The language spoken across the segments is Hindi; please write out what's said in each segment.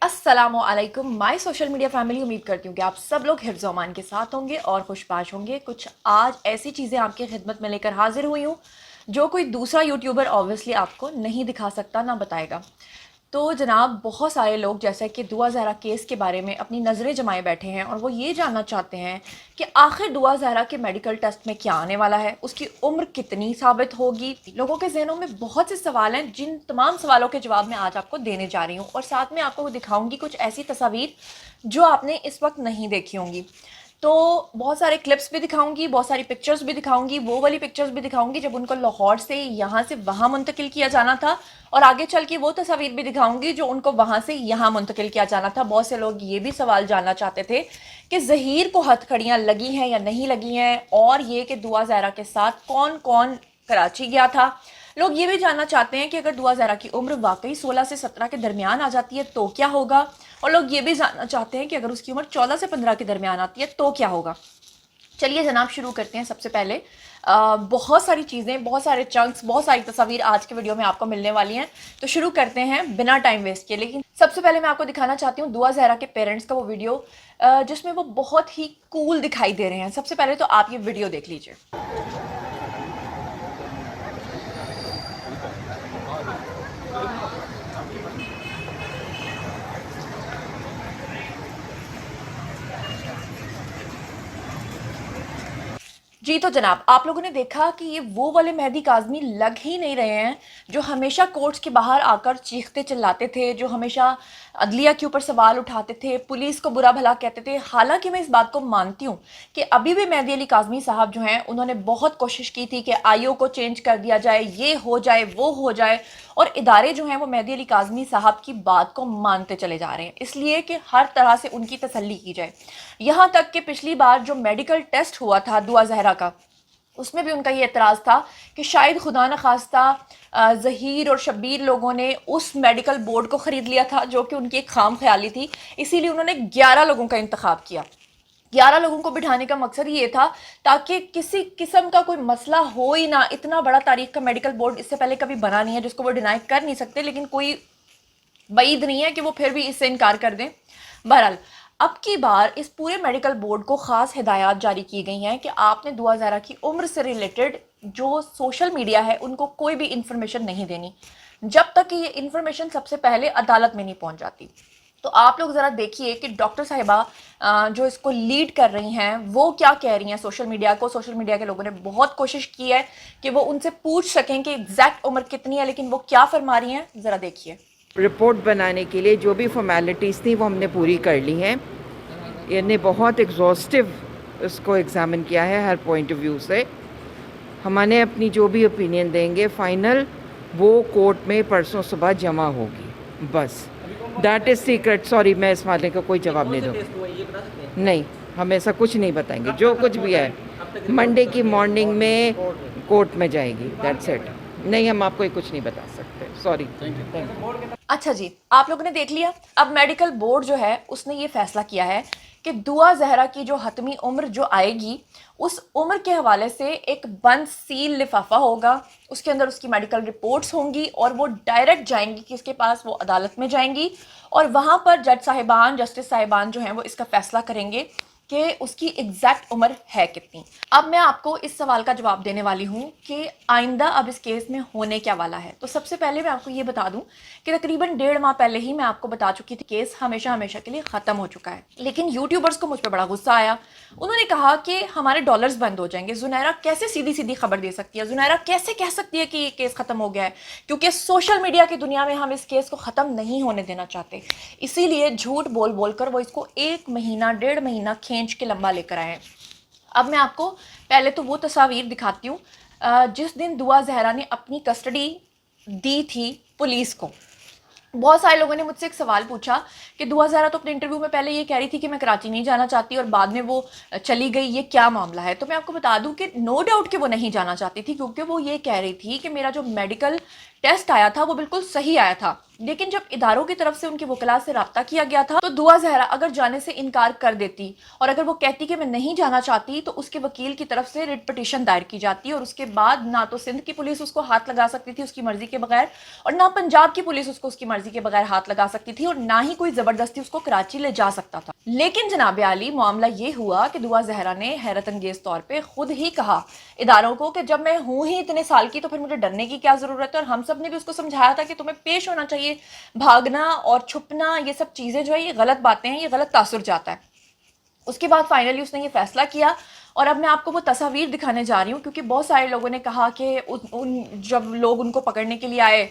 अस्सलामुअलैकुम माय सोशल मीडिया फैमिली। उम्मीद करती हूँ कि आप सब लोग हिफ्ज़ व अमान के साथ होंगे और खुशबाश होंगे। कुछ आज ऐसी चीज़ें आपकी खिदमत में लेकर हाजिर हुई हूँ जो कोई दूसरा यूट्यूबर ऑब्वियसली आपको नहीं दिखा सकता, ना बताएगा। तो जनाब, बहुत सारे लोग जैसे कि दुआ ज़हरा केस के बारे में अपनी नज़रें जमाए बैठे हैं और वो ये जानना चाहते हैं कि आखिर दुआ ज़हरा के मेडिकल टेस्ट में क्या आने वाला है, उसकी उम्र कितनी साबित होगी। लोगों के जहनों में बहुत से सवाल हैं, जिन तमाम सवालों के जवाब मैं आज आपको देने जा रही हूँ और साथ में आपको दिखाऊंगी कुछ ऐसी तस्वीर जो आपने इस वक्त नहीं देखी होंगी। तो बहुत सारे क्लिप्स भी दिखाऊंगी, बहुत सारी पिक्चर्स भी दिखाऊंगी, वो वाली पिक्चर्स भी दिखाऊंगी जब उनको लाहौर से यहाँ से वहाँ मुंतकिल किया जाना था, और आगे चल के वो तस्वीर भी दिखाऊंगी जो उनको वहाँ से यहाँ मुंतकिल किया जाना था। बहुत से लोग ये भी सवाल जानना चाहते थे कि ज़हीर को हथकड़ियाँ लगी हैं या नहीं लगी हैं, और ये कि दुआ ज़हरा के साथ कौन कौन कराची गया था। लोग ये भी जानना चाहते हैं कि अगर दुआ ज़हरा की उम्र वाकई 16 से 17 के दरमियान आ जाती है तो क्या होगा, और लोग ये भी जानना चाहते हैं कि अगर उसकी उम्र 14 से 15 के दरमियान आती है तो क्या होगा। चलिए जनाब, शुरू करते हैं। सबसे पहले बहुत सारी चीज़ें, बहुत सारे चंक्स, बहुत सारी तस्वीर आज के वीडियो में आपको मिलने वाली हैं। तो शुरू करते हैं बिना टाइम वेस्ट किए। लेकिन सबसे पहले मैं आपको दिखाना चाहती हूँ दुआ ज़हरा के पेरेंट्स का वो वीडियो जिसमें वो बहुत ही कूल दिखाई दे रहे हैं। सबसे पहले तो आप ये वीडियो देख लीजिए। जी तो जनाब, आप लोगों ने देखा कि ये वो वाले मेहदी काज़मी लग ही नहीं रहे हैं जो हमेशा कोर्ट्स के बाहर आकर चीखते चिल्लाते थे, जो हमेशा अदलिया के ऊपर सवाल उठाते थे, पुलिस को बुरा भला कहते थे। हालांकि मैं इस बात को मानती हूँ कि अभी भी मेहदी अली काज़मी साहब जो हैं उन्होंने बहुत कोशिश की थी कि आईओ को चेंज कर दिया जाए, ये हो जाए वो हो जाए, और इदारे जो हैं वो मेहदी अली काज़मी साहब की बात को मानते चले जा रहे हैं, इसलिए कि हर तरह से उनकी तसल्ली की जाए। यहाँ तक कि पिछली बार जो मेडिकल टेस्ट हुआ था दुआ ज़हरा का, उसमें भी उनका ये एतराज़ था कि शायद खुदा न खास्ता ज़हीर और शब्बीर लोगों ने उस मेडिकल बोर्ड को ख़रीद लिया था जो कि उनकी एक खाम ख्याली थी, इसीलिए उन्होंने 11 लोगों का इंतखाब किया। 11 लोगों को बिठाने का मकसद ये था ताकि किसी किस्म का कोई मसला हो ही ना। इतना बड़ा तारीख का मेडिकल बोर्ड इससे पहले कभी बना नहीं है, जिसको वो डिनाई कर नहीं सकते, लेकिन कोई बईद नहीं है कि वो फिर भी इससे इनकार कर दें। बहरहाल, अब की बार इस पूरे मेडिकल बोर्ड को ख़ास हिदायत जारी की गई हैं कि आपने दुआ ज़हरा की उम्र से रिलेटेड जो सोशल मीडिया है उनको कोई भी इंफॉर्मेशन नहीं देनी जब तक कि ये इंफॉर्मेशन सबसे पहले अदालत में नहीं पहुंच जाती। तो आप लोग ज़रा देखिए कि डॉक्टर साहिबा जो इसको लीड कर रही हैं वो क्या कह रही हैं सोशल मीडिया को। सोशल मीडिया के लोगों ने बहुत कोशिश की है कि वो उनसे पूछ सकें कि एग्जैक्ट उम्र कितनी है, लेकिन वो क्या फरमा रही हैं ज़रा देखिए। रिपोर्ट बनाने के लिए जो भी फॉर्मेलिटीज़ थी वो हमने पूरी कर ली हैं। इन्हें बहुत एग्जॉस्टिव इसको एग्ज़ामिन किया है हर पॉइंट ऑफ व्यू से। हमने अपनी जो भी ओपिनियन देंगे फाइनल वो कोर्ट में परसों सुबह जमा होगी। बस दैट इज़ सीक्रेट। सॉरी, मैं इस मामले का कोई जवाब नहीं दूँगी। नहीं, हम ऐसा कुछ नहीं बताएंगे। जो कुछ भी है मंडे की मॉर्निंग में कोर्ट में जाएगी। That's it. नहीं, हम आपको कुछ नहीं बता सकते। सॉरी। Thank you. अच्छा जी, आप लोगों ने देख लिया। अब मेडिकल बोर्ड जो है उसने ये फैसला किया है कि दुआ ज़हरा की जो हतमी उम्र जो आएगी उस उम्र के हवाले से एक बंद सील लिफाफा होगा, उसके अंदर उसकी मेडिकल रिपोर्ट्स होंगी और वो डायरेक्ट जाएंगी किसके पास, वो अदालत में जाएंगी, और वहाँ पर जज साहिबान, जस्टिस साहिबान जो हैं वो इसका फैसला करेंगे कि उसकी एग्जैक्ट उम्र है कितनी। अब मैं आपको इस सवाल का जवाब देने वाली हूँ कि आइंदा अब इस केस में होने क्या वाला है। तो सबसे पहले मैं आपको ये बता दूं कि तकरीबन 1.5 माह पहले ही मैं आपको बता चुकी थी केस हमेशा हमेशा के लिए ख़त्म हो चुका है, लेकिन यूट्यूबर्स को मुझ पर बड़ा गुस्सा आया। उन्होंने कहा कि हमारे डॉलर्स बंद हो जाएंगे। जुनैरा कैसे सीधी सीधी खबर दे सकती है, जुनैरा कैसे कह सकती है कि ये केस ख़त्म हो गया है, क्योंकि सोशल मीडिया की दुनिया में हम इस केस को ख़त्म नहीं होने देना चाहते, इसीलिए झूठ बोल बोल कर वो इसको 1 महीना 1.5 महीना खींच के लंबा लेकर आए हैं। अब मैं आपको पहले तो वो तस्वीर दिखाती हूँ जिस दिन दुआ ज़हरा ने अपनी कस्टडी दी थी पुलिस को। बहुत सारे लोगों ने मुझसे एक सवाल पूछा कि दुआ ज़हरा तो अपने इंटरव्यू में पहले ये कह रही थी कि मैं कराची नहीं जाना चाहती और बाद में वो चली गई, ये क्या मामला है। तो मैं आपको बता दूं कि नो डाउट कि वो नहीं जाना चाहती थी, क्योंकि वो ये कह रही थी कि मेरा जो मेडिकल टेस्ट आया था वो बिल्कुल सही आया था, लेकिन जब इदारों की तरफ से उनके वकला से रब्ता किया गया था तो दुआ जहरा अगर जाने से इनकार कर देती और अगर वो कहती कि मैं नहीं जाना चाहती तो उसके वकील की तरफ से रिट पिटीशन दायर की जाती और उसके बाद ना तो सिंध की पुलिस उसको हाथ लगा सकती थी उसकी मर्जी के बगैर, और ना पंजाब की पुलिस उसको उसकी मर्जी के बगैर हाथ लगा सकती थी, और ना ही कोई जबरदस्ती उसको कराची ले जा सकता था। लेकिन जनाब आली मामला ये हुआ कि दुआ जहरा ने हैरत अंगेज तौर पर खुद ही कहा इदारों को कि जब मैं हूं ही इतने साल की तो फिर मुझे डरने की क्या जरूरत है, और हम सब ने भी उसको समझाया था कि तुम्हें पेश होना चाहिए, भागना और छुपना ये सब चीजें जो है ये गलत बातें हैं, ये गलत तासुर जाता है। उसके बाद फाइनली उसने ये फैसला किया और अब मैं आपको वो तस्वीर दिखाने जा रही हूँ, क्योंकि बहुत सारे लोगों ने कहा कि जब लोग उनको पकड़ने के लिए आए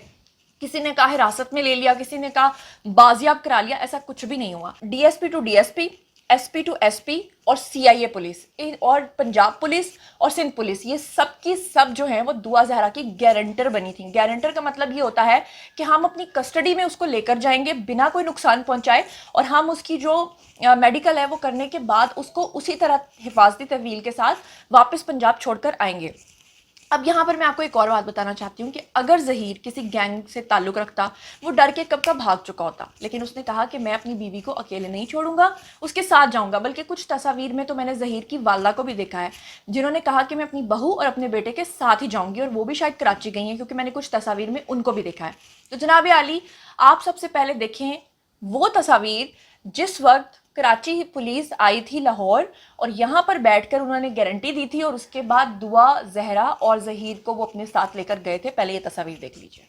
किसी ने कहा हिरासत में ले लिया, किसी ने कहा बाजियाब करा लिया, ऐसा कुछ भी नहीं हुआ। DSP to DSP, SP to SP और सीआईए पुलिस और पंजाब पुलिस और सिंध पुलिस ये सब की सब जो है वो दुआ जहरा की गारंटर बनी थी। गारंटर का मतलब ये होता है कि हम अपनी कस्टडी में उसको लेकर जाएंगे बिना कोई नुकसान पहुंचाए, और हम उसकी जो मेडिकल है वो करने के बाद उसको उसी तरह हिफाजती तहवील के साथ वापस पंजाब छोड़कर आएंगे। अब यहाँ पर मैं आपको एक और बात बताना चाहती हूँ कि अगर ज़हीर किसी गैंग से ताल्लुक़ रखता वो डर के कब का भाग चुका होता, लेकिन उसने कहा कि मैं अपनी बीवी को अकेले नहीं छोड़ूंगा, उसके साथ जाऊंगा। बल्कि कुछ तस्वीर में तो मैंने ज़हीर की वालदा को भी देखा है जिन्होंने कहा कि मैं अपनी बहू और अपने बेटे के साथ ही जाऊंगी, और वो भी शायद कराची गई हैं क्योंकि मैंने कुछ तस्वीर में उनको भी देखा है। तो जनाब आली आप सबसे पहले देखें वो तस्वीर जिस वक्त कराची पुलिस आई थी लाहौर और यहाँ पर बैठकर उन्होंने गारंटी दी थी, और उसके बाद दुआ जहरा और ज़हीर को वो अपने साथ लेकर गए थे। पहले ये तस्वीर देख लीजिए।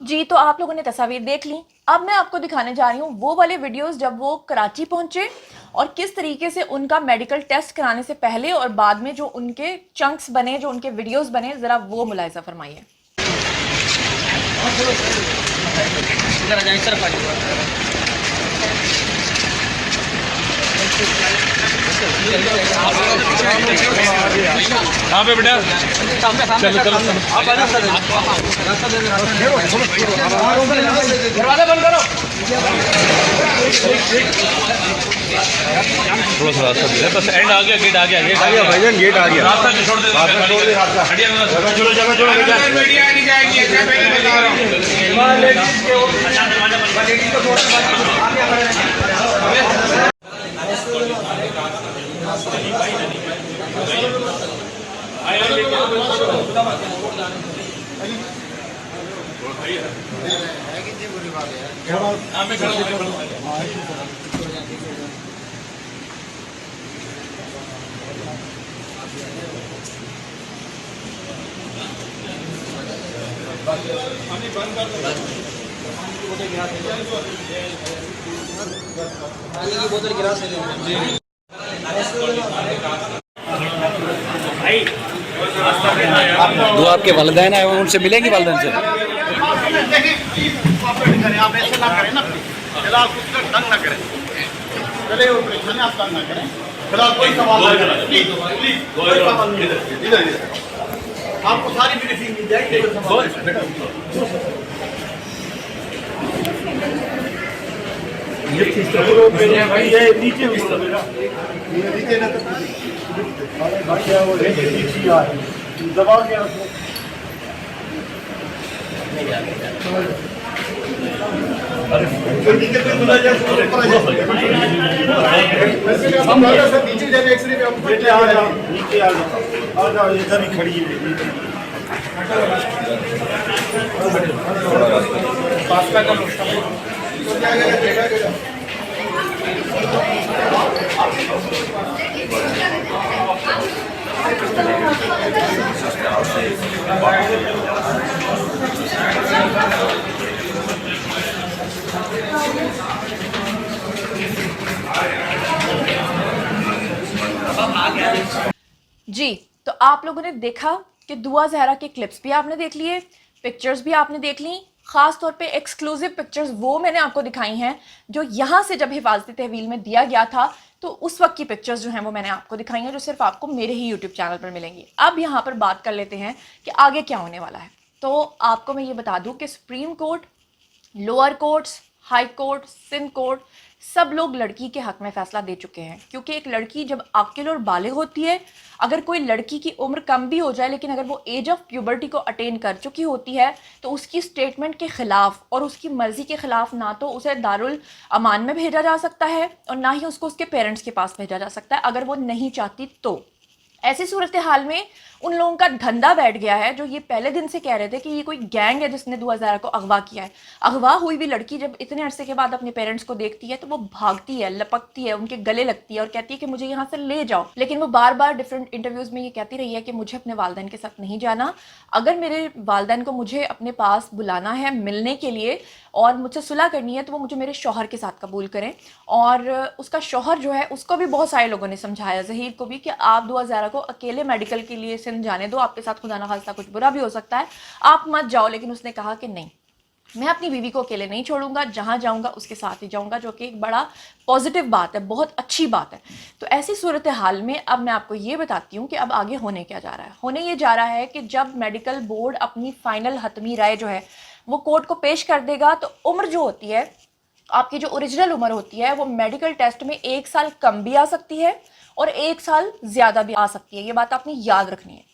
जी तो आप लोगों ने तस्वीर देख ली। अब मैं आपको दिखाने जा रही हूँ वो वाले वीडियोस जब वो कराची पहुंचे और किस तरीके से उनका मेडिकल टेस्ट कराने से पहले और बाद में जो उनके चंक्स बने, जो उनके वीडियोस बने, जरा वो मुलाहिजा फरमाइए। हाँ पे बेटा चलो चलो दरवाजा बंद करो, थोड़ा सा रास्ता दे, बस एंड आ गया, गेट आ गया, गेट आ गया भाईजान, गेट आ गया, रास्ता छोड़ दे, जगह छोड़ो, जगह छोड़ो भैया, मीडिया नहीं जाएगी, क्या पहले बता रहा हूं, लेडीज के अच्छा दरवाजा बंद, लेडीज को थोड़ा आगे जो आपके वालिदैन हैं उनसे मिलेंगी वालिदैन से? आप ऐसे ना करें ना, फिलहाल कुछ तंग ना करें, चले वो परेशानी आप तंग ना करें, फिलहाल कोई सवाल ना करें, प्लीज प्लीज कोई सवाल नहीं, इधर इधर आपको सारी ब्रीफिंग मिल जाएगी, कोई सवाल नहीं। भाई ये नीचे नीचे ना भाई वो नीचे आ दबा के रखो, नीचे जाने एक्सरे पे नीचे आ जाओ, नीचे आ जाओ, इधर ही खड़ी है, फासला का मुश्किल जी, तो आप लोगों ने देखा कि दुआ ज़हरा के क्लिप्स भी आपने देख लिए, पिक्चर्स भी आपने देख ली। ख़ास तौर पे एक्सक्लूसिव पिक्चर्स वो मैंने आपको दिखाई हैं जो यहाँ से जब हिफाजती तहवील में दिया गया था तो उस वक्त की पिक्चर्स जो हैं वो मैंने आपको दिखाई हैं, जो सिर्फ आपको मेरे ही यूट्यूब चैनल पर मिलेंगी। अब यहाँ पर बात कर लेते हैं कि आगे क्या होने वाला है। तो आपको मैं ये बता दूँ कि supreme court, lower courts, high court, Sindh court, सब लोग लड़की के हक में फ़ैसला दे चुके हैं। क्योंकि एक लड़की जब आकिल और बालिग होती है, अगर कोई लड़की की उम्र कम भी हो जाए लेकिन अगर वो एज ऑफ प्यूबर्टी को अटेन कर चुकी होती है तो उसकी स्टेटमेंट के ख़िलाफ़ और उसकी मर्ज़ी के ख़िलाफ़ ना तो उसे दारुल अमान में भेजा जा सकता है और ना ही उसको उसके पेरेंट्स के पास भेजा जा सकता है अगर वो नहीं चाहती तो। ऐसी सूरत हाल में उन लोगों का धंधा बैठ गया है जो ये पहले दिन से कह रहे थे कि ये कोई गैंग है जिसने दुआ ज़हरा को अगवा किया है। अगवा हुई भी लड़की जब इतने अरसे के बाद अपने पेरेंट्स को देखती है तो वो भागती है, लपकती है, उनके गले लगती है और कहती है कि मुझे यहाँ से ले जाओ। लेकिन वो बार बार डिफरेंट इंटरव्यूज़ में ये कहती रही है कि मुझे अपने वालिदैन के साथ नहीं जाना, अगर मेरे वालिदैन को मुझे अपने पास बुलाना है मिलने के लिए और मुझसे सुलह करनी है तो वो मुझे मेरे शौहर के साथ कबूल करें। और उसका शौहर जो है उसको भी बहुत सारे लोगों ने समझाया, ज़हीर को भी, कि आप दुआ ज़हरा को अकेले मेडिकल के लिए सिंध जाने दो, आपके साथ खुदा ना खास्ता कुछ बुरा भी हो सकता है, आप मत जाओ। लेकिन उसने कहा कि नहीं, मैं अपनी बीवी को अकेले नहीं छोड़ूंगा, जहाँ जाऊंगा उसके साथ ही जाऊंगा, जो कि एक बड़ा पॉजिटिव बात है, बहुत अच्छी बात है। तो ऐसी सूरत हाल में अब मैं आपको ये बताती हूँ कि अब आगे होने क्या जा रहा है। होने ये जा रहा है कि जब मेडिकल बोर्ड अपनी फाइनल हतमी राय जो है वो कोर्ट को पेश कर देगा तो उम्र जो होती है, आपकी जो ओरिजिनल उम्र होती है, वो मेडिकल टेस्ट में 1 साल कम भी आ सकती है और 1 साल ज़्यादा भी आ सकती है। ये बात आपने याद रखनी है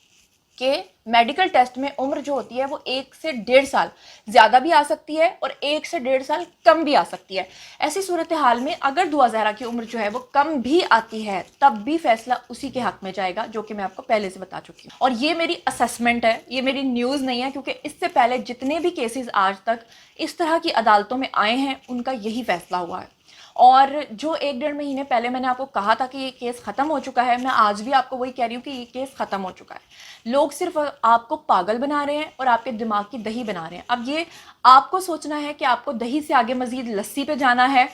कि मेडिकल टेस्ट में उम्र जो होती है वो 1 से 1.5 साल ज़्यादा भी आ सकती है और 1 से 1.5 साल कम भी आ सकती है। ऐसी सूरत हाल में अगर दुआ ज़हरा की उम्र जो है वो कम भी आती है तब भी फैसला उसी के हक में जाएगा, जो कि मैं आपको पहले से बता चुकी हूँ। और ये मेरी असेसमेंट है, ये मेरी न्यूज़ नहीं है, क्योंकि इससे पहले जितने भी केसेस आज तक इस तरह की अदालतों में आए हैं उनका यही फैसला हुआ है। और जो 1-1.5 महीने पहले मैंने आपको कहा था कि ये केस ख़त्म हो चुका है, मैं आज भी आपको वही कह रही हूँ कि ये केस ख़त्म हो चुका है। लोग सिर्फ आपको पागल बना रहे हैं और आपके दिमाग की दही बना रहे हैं। अब ये आपको सोचना है कि आपको दही से आगे मज़ीद लस्सी पे जाना है,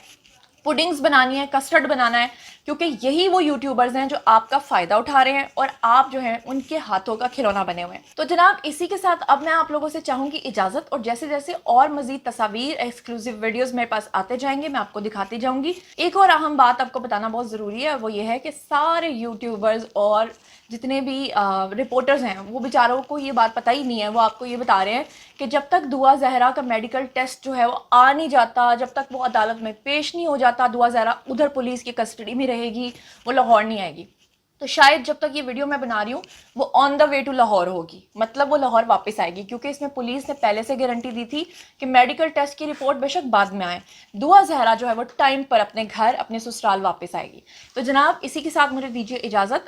पुडिंग्स बनानी है, कस्टर्ड बनाना है, क्योंकि यही वो यूट्यूबर्स हैं जो आपका फ़ायदा उठा रहे हैं और आप जो हैं उनके हाथों का खिलौना बने हुए हैं। तो जनाब, इसी के साथ अब मैं आप लोगों से चाहूँगी इजाज़त, और जैसे जैसे और मज़ीद तस्वीर, एक्सक्लूसिव वीडियोज़ मेरे पास आते जाएंगे मैं आपको दिखाती जाऊँगी। एक और अहम बात आपको बताना बहुत ज़रूरी है, वो ये है कि सारे यूट्यूबर्स और जितने भी रिपोर्टर्स हैं वो बेचारों को ये बात पता ही नहीं है। वो आपको ये बता रहे हैं कि जब तक दुआ ज़हरा का मेडिकल टेस्ट जो है वो आ नहीं जाता, जब तक वो अदालत में पेश नहीं हो जाता, दुआ ज़हरा उधर पुलिस की कस्टडी में रहेगी, वो लाहौर नहीं आएगी। तो शायद जब तक ये वीडियो मैं बना रही हूँ वो on the way to Lahore होगी, मतलब वो लाहौर वापस आएगी, क्योंकि इसमें पुलिस ने पहले से गारंटी दी थी कि मेडिकल टेस्ट की रिपोर्ट बेशक बाद में आए, दुआ ज़हरा जो है वो टाइम पर अपने घर, अपने ससुराल वापस आएगी। तो जनाब, इसी के साथ मुझे दीजिए इजाज़त।